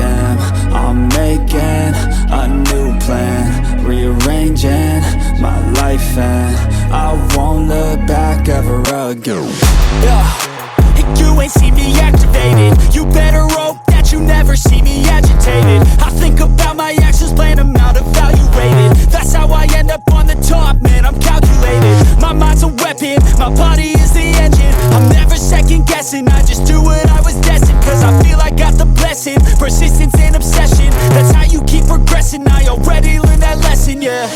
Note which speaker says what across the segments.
Speaker 1: am. I'm making a new plan, rearranging my life, and I won't look back ever again.
Speaker 2: You ain't see me activated. You better hope that you never see me agitated. I think about my actions, plan them out, evaluated. That's how I end up on the top, man, I'm calculated. My mind's a weapon, my body is the engine. I'm never second guessing, I just do what I was destined. Cause I feel I got the blessing, persistence and obsession. That's how you keep progressing, I already learned that lesson, yeah.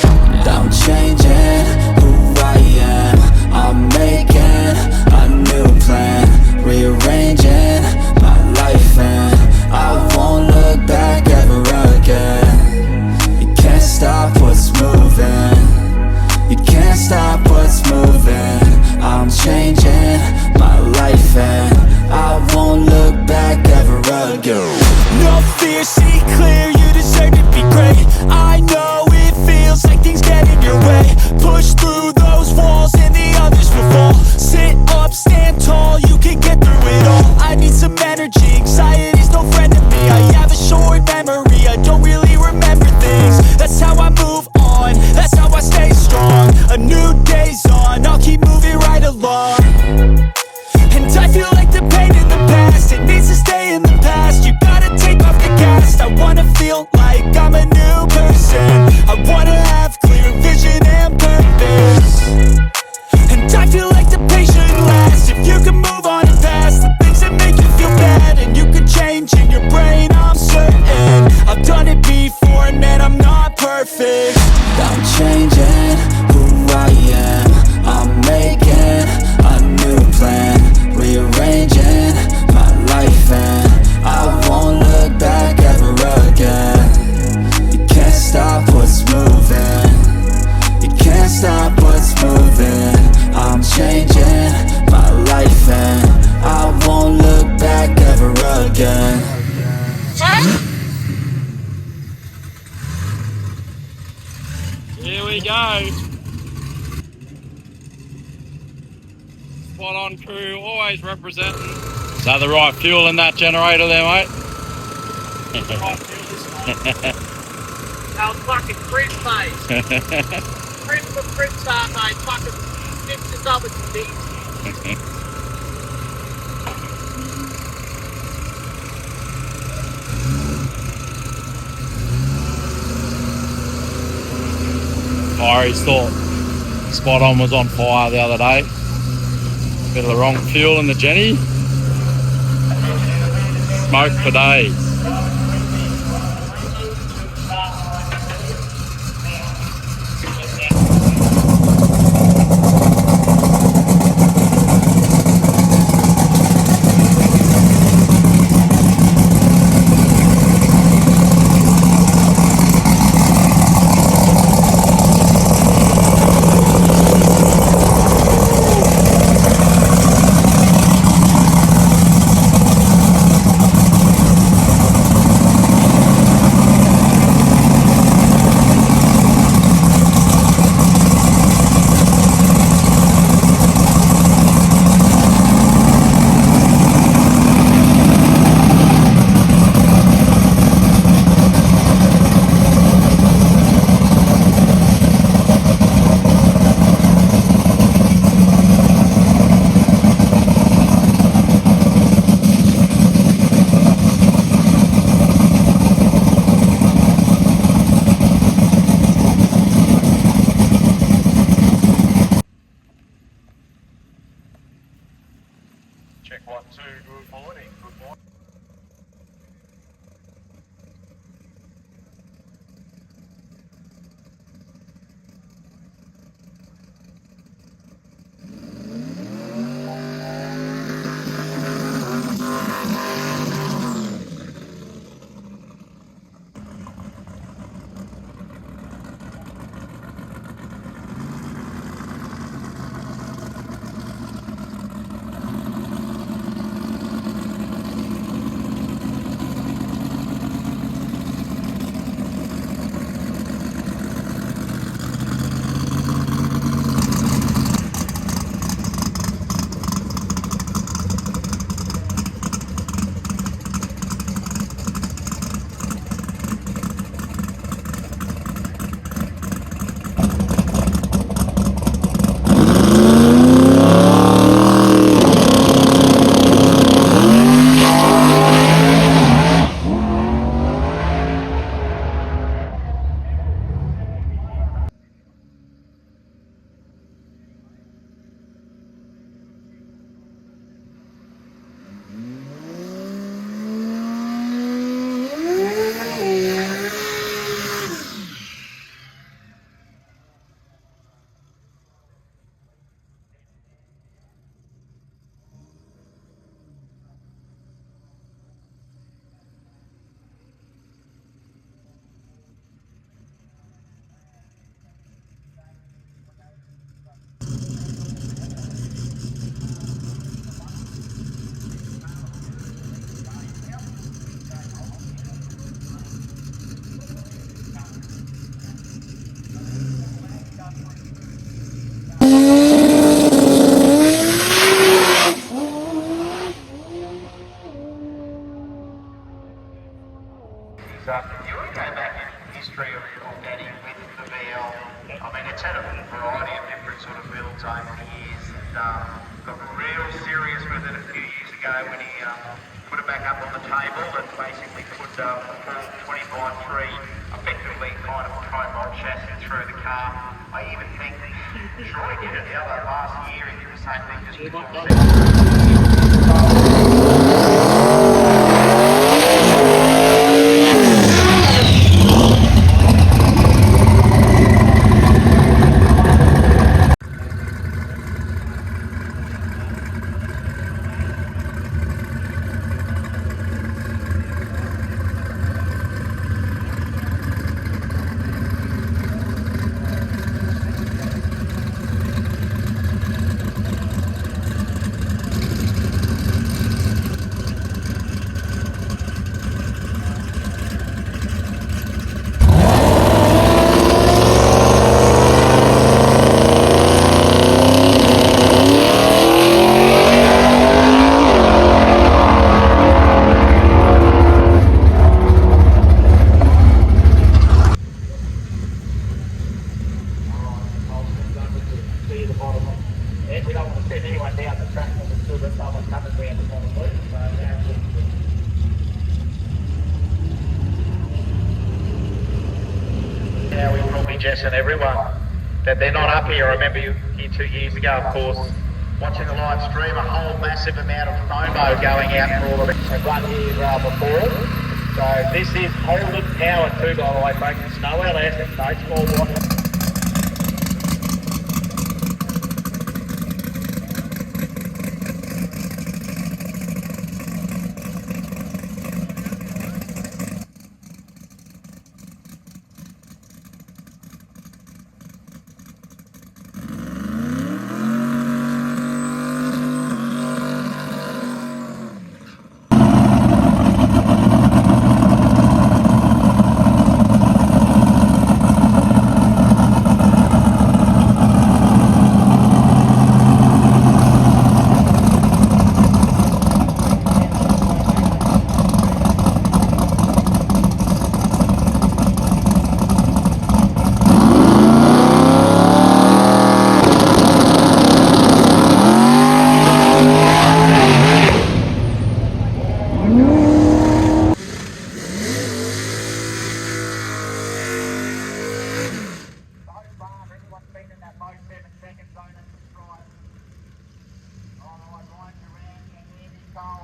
Speaker 1: I'm changing who I am. I'm making a new plan, rearranging my life, and I won't look back ever again. You can't stop what's moving. You can't stop what's moving. I'm changing my life, and I won't look back ever again.
Speaker 2: No fear, see clear, you deserve to be great. I know it feels like things get in your way. Push through those walls and the others will fall. Sit up, stand tall, you can get through it all. I need some energy, anxiety's no friend to me. I have a short memory, I don't really remember things. That's how I move on, that's how I stay strong. A new day's on, I'll keep moving right along. And I feel like the pain in the past, it needs to stay in the past. You gotta take off the cast. I wanna feel like I'm a new person. I wanna have clear vision and purpose. And I feel like the pain shouldn't last. If you can move on and past the things that make you feel bad, and you can change in your brain, I'm certain. I've done it before and man, I'm not perfect.
Speaker 1: I'm changing who I am. I'm making a new plan, rearranging my life, and I won't look back ever again. You can't stop what's moving. You can't stop what's moving. I'm changing my life, and I won't look back ever again.
Speaker 3: Here we go. Spot on crew, always representing. Is that the right fuel in that generator there, mate?
Speaker 4: That was fucking French face. French for French style, mate. Fucking mixed us up with some beats.
Speaker 3: I always thought Spot On was on fire the other day. Bit of the wrong fuel in the Jenny. Smoke for days.
Speaker 5: you want to go back in history of Danny with the BL, I mean, it's had a variety of different sort of builds over the years, and got real serious with it a few years ago when he put it back up on the table and basically put the full 20x3 effectively kind of pro-mod chassis through the car. I even think Troy did it the other last year, he did the same thing just before. Jess and everyone, that they're not up here. I remember you here 2 years ago, of course, watching the live stream, a whole massive amount of FOMO going out for all of it. I've run here before. So this is Holden powered too, by the way, folks. It's no LS, it's no small water.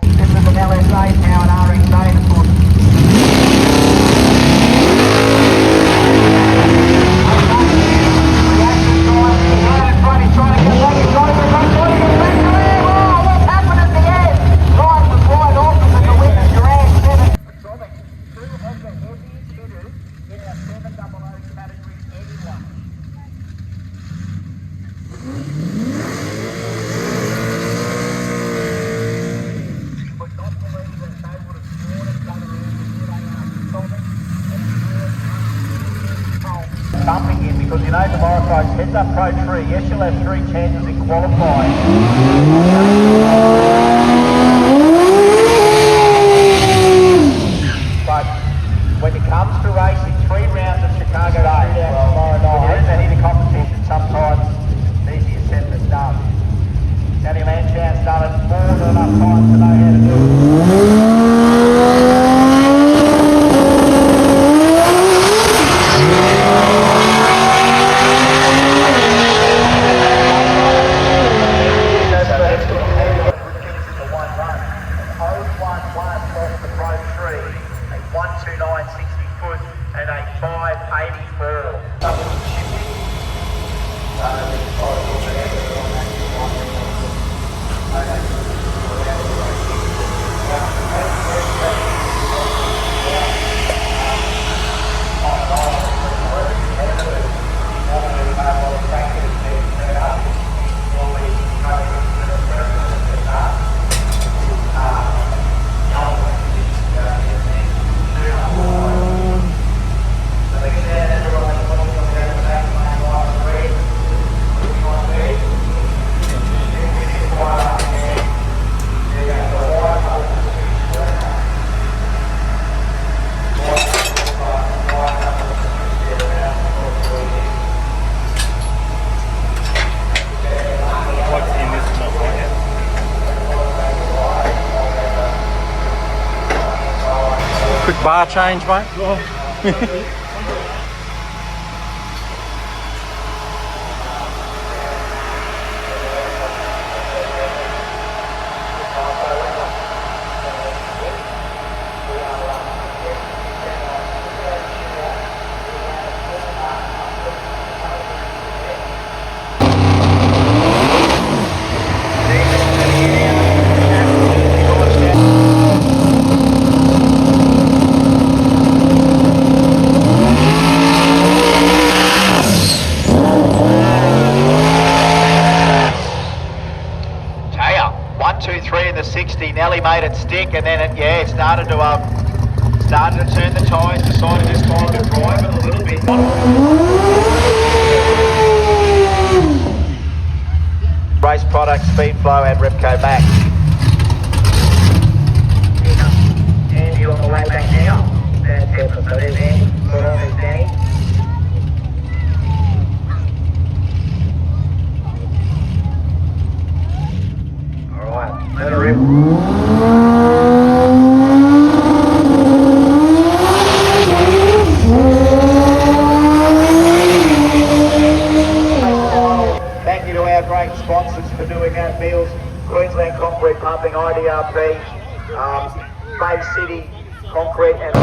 Speaker 5: This is an LSA powered RXA, of course. Bumping in because you know tomorrow, folks, heads up Pro 3. Yes, you'll have 3 chances in qualifying. But when it comes to racing, 3 rounds of Chicago Day, tomorrow night, when you're in that heated competition, sometimes it's easier said than done. Danny Lancham's done it more than enough times to know how to do it.
Speaker 6: bar change, mate?
Speaker 5: Nelly made it stick, and then it started to turn the tyres. Decided this time to drive it a little bit. Race product, SPEEDFLOW and Repco Max. Andy on the way back now. That's it. So there's Andy. Put on his Danny. Let her rip. Thank you to our great sponsors for doing that. Meals, Queensland Concrete Pumping, IDRP, Bay City Concrete and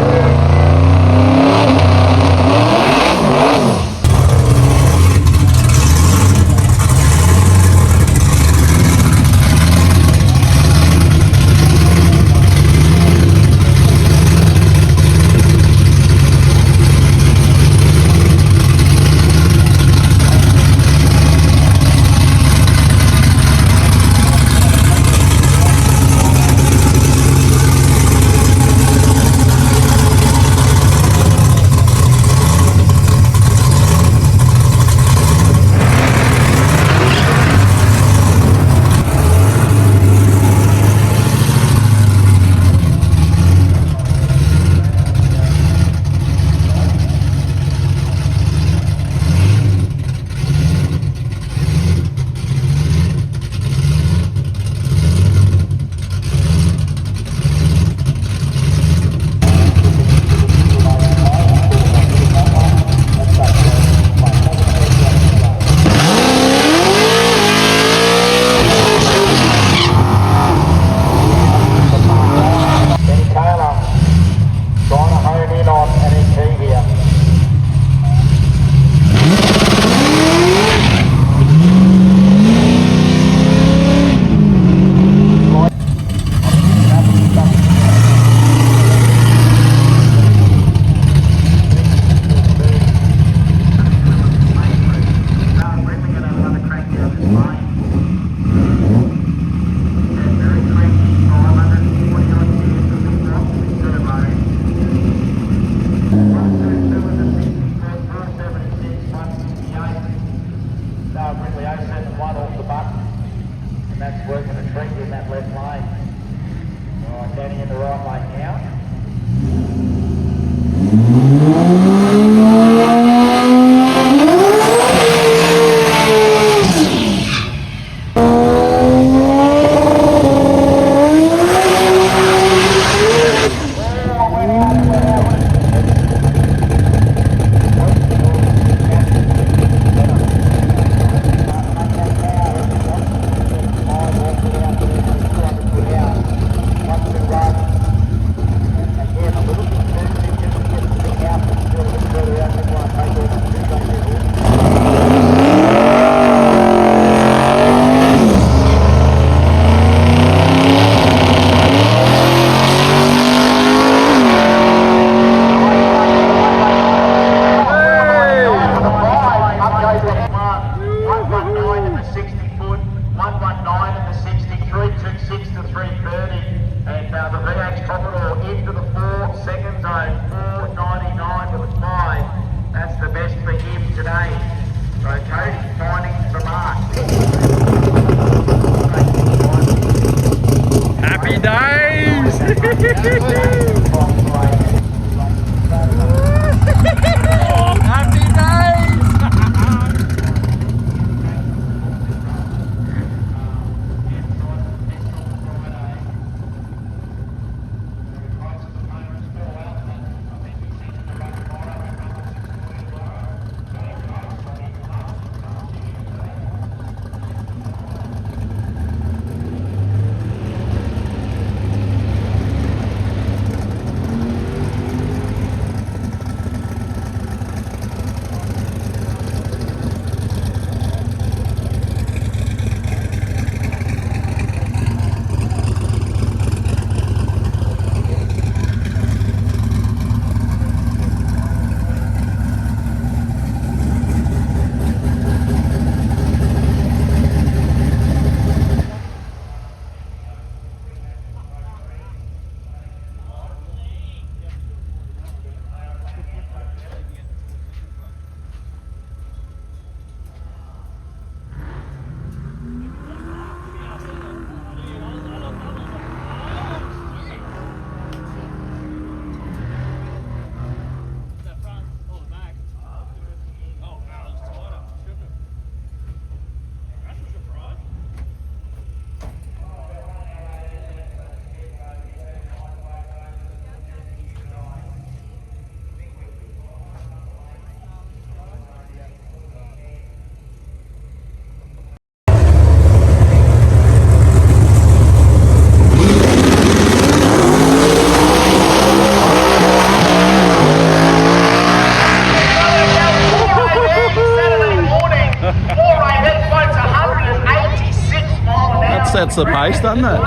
Speaker 6: sets the pace, doesn't it?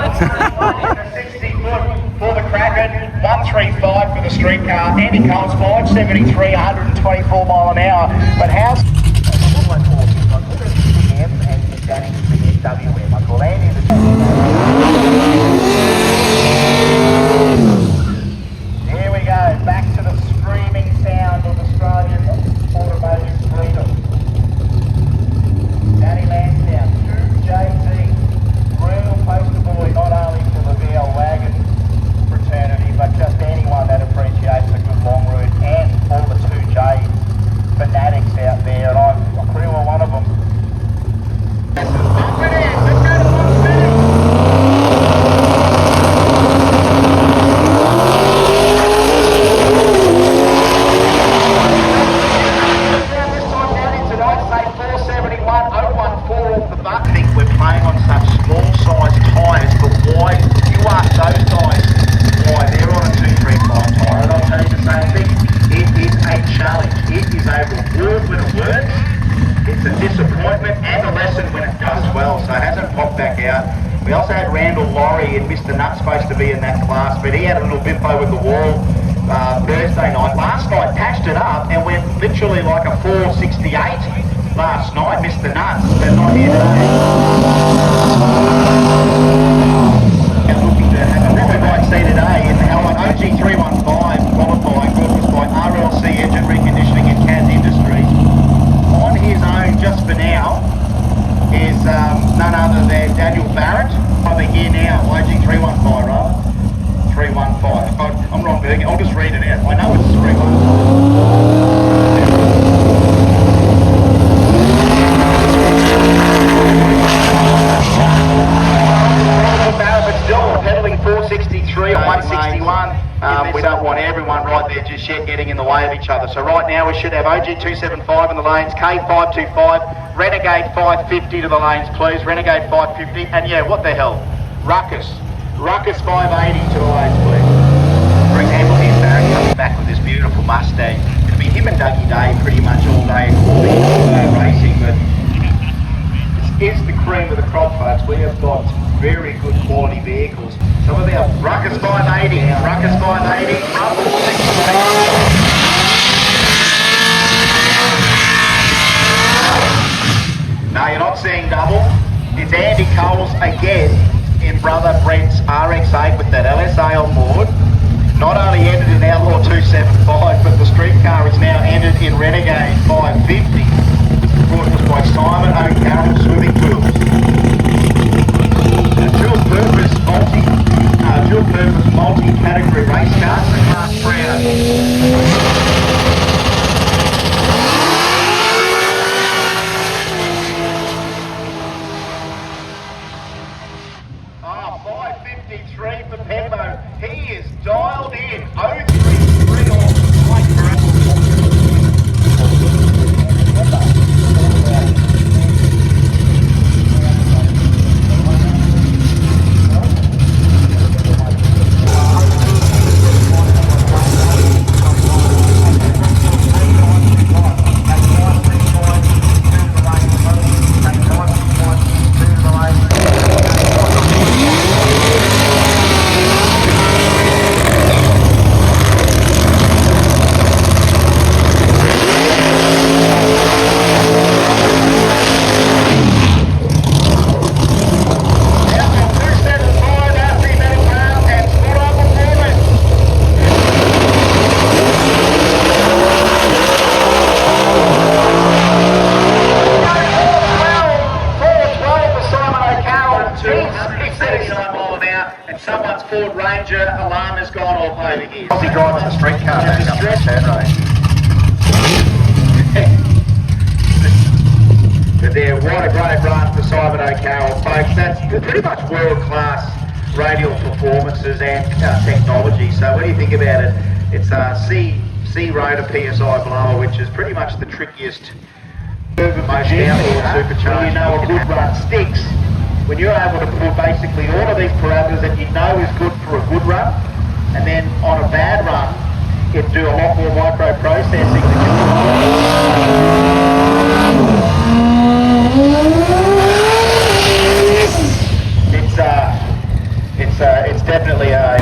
Speaker 5: 60 foot for the Kraken, 135 for the streetcar. Andy Cole's flight, 73, 124 mile an hour. But how's and Danny the WM? I call Andy the Here we go, back to the screaming sound of Australian automotive freedom. Danny Lansdowne, 2JZ, real poster boy, not only for the VL wagon fraternity, but just anyone that appreciates a good long route, and all the 2J fanatics out there, and I'm pretty well one of them. Let's go to 1 minute. We also had Randall Laurie and Mr. Nutt's supposed to be in that class, but he had a little bimpo with the wall Thursday night. Last night patched it up and went literally like a 468 last night, Mr. Nutt's, but not here today. And looking to have a what we might see today in our OG 315 qualifying, brought us by RLC Engine Reconditioning and CAS Industries. On his own, just for now, is none other than Daniel Barrett. Over here now, OG 315, right? 315. I'm wrong, Bergie. I'll just read it out. I know it's 315. But still, pedaling 463 or 161. We don't want everyone right there just yet getting in the way of each other. So right now we should have OG 275 in the lanes, K525, Renegade 550 to the lanes, please. Renegade 550, and yeah, what the hell? Ruckus 580 to the lanes, please. For example, here's Barry coming back with this beautiful Mustang. It'll be him and Dougie Day pretty much all day racing, but this is the cream of the crop, folks. We have got very good quality vehicles. Some of our Ruckus 580, Rumble 6. No, you're not seeing double. It's Andy Coles again in brother Brent's RX-8 with that LSA on board. Not only entered in Outlaw 275, but the streetcar is now entered in Renegade 550. Brought to us by Simon O'Carroll Swimming Pools. A dual-purpose multi-category race car, the Class Brown. For Pembo, he is dialed in. 033 on Mike alarm has gone off over here. Aussie driving the streetcar back up the turn range. But there, what a great run for Simon O'Carroll, folks. That's pretty much world-class radial performances and technology. So what do you think about it? It's a C rotor PSI blower, which is pretty much the trickiest, most downforce supercharged. You know a good run sticks. When you're able to put basically all of these parameters that you know is good for a good run, and then on a bad run, you can do a lot more micro-processing. It's it's definitely a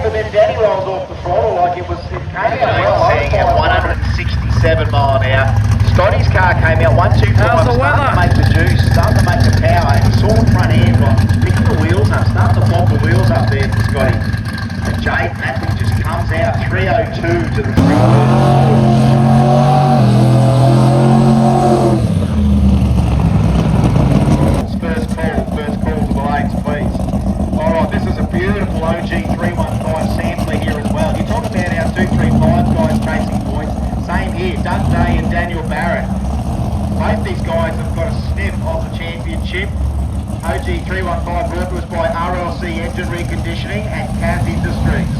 Speaker 5: but then Danny rolls off the throttle like it came out well. Seeing at 167 mile an hour. Scotty's car came out 1-2 times, starting to make the juice, starting to make the power, and he saw the front end, like picking the wheels up, starting to bob the wheels up there for Scotty. And Jade, that thing just comes out 302 to the front. First call to the lanes, please. Alright, this is a beautiful OG 315 sampler here as well. You talk about our 235 guys chasing points. Same here, Doug Day and Daniel Barrett. Both these guys have got a sniff of the championship. OG 315 brought to us by RLC Engine Reconditioning and Cav Industries.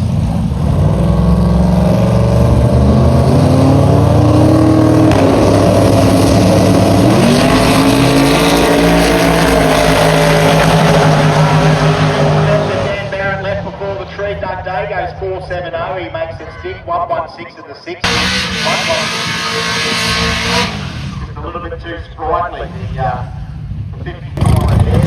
Speaker 5: Doug Day goes 470, he makes it stick, 116 in the 6. Just a little bit too sprightly, the 55 there.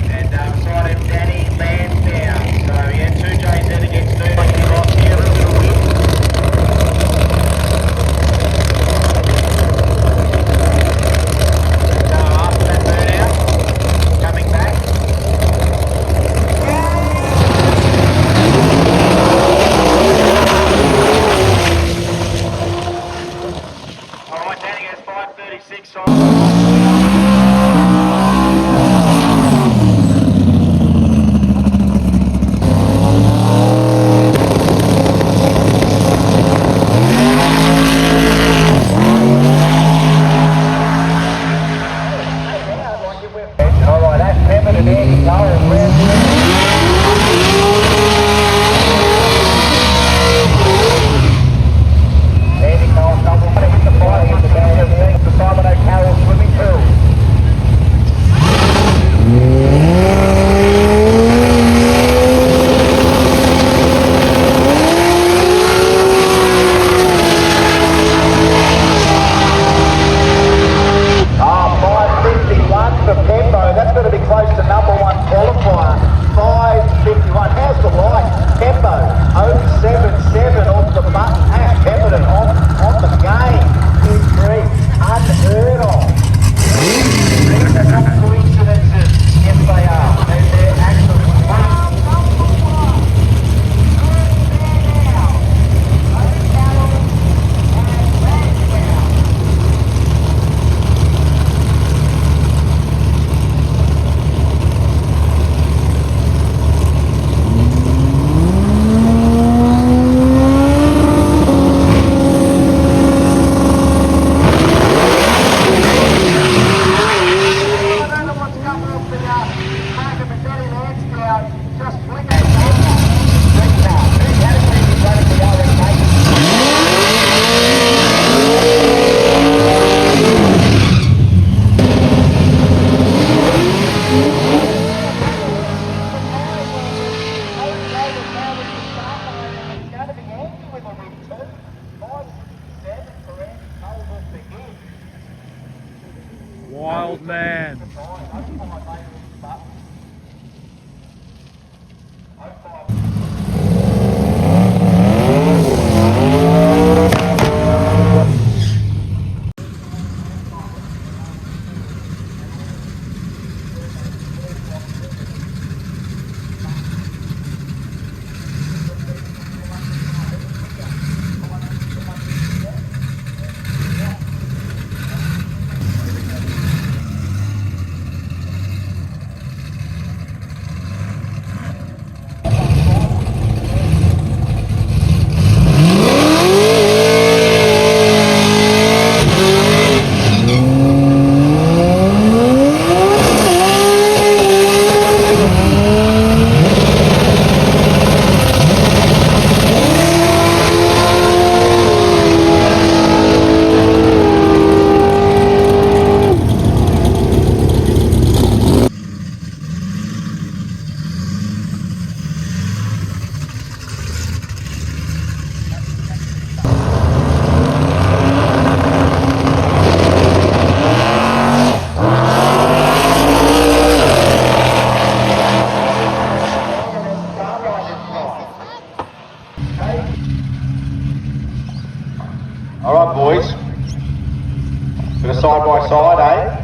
Speaker 5: And beside him, Danny Lansdowne. So yeah, 2JZ against 2 across here, a little bit of wind. Alright, Danny has 536 on. All right, boys. Bit of side by side, eh?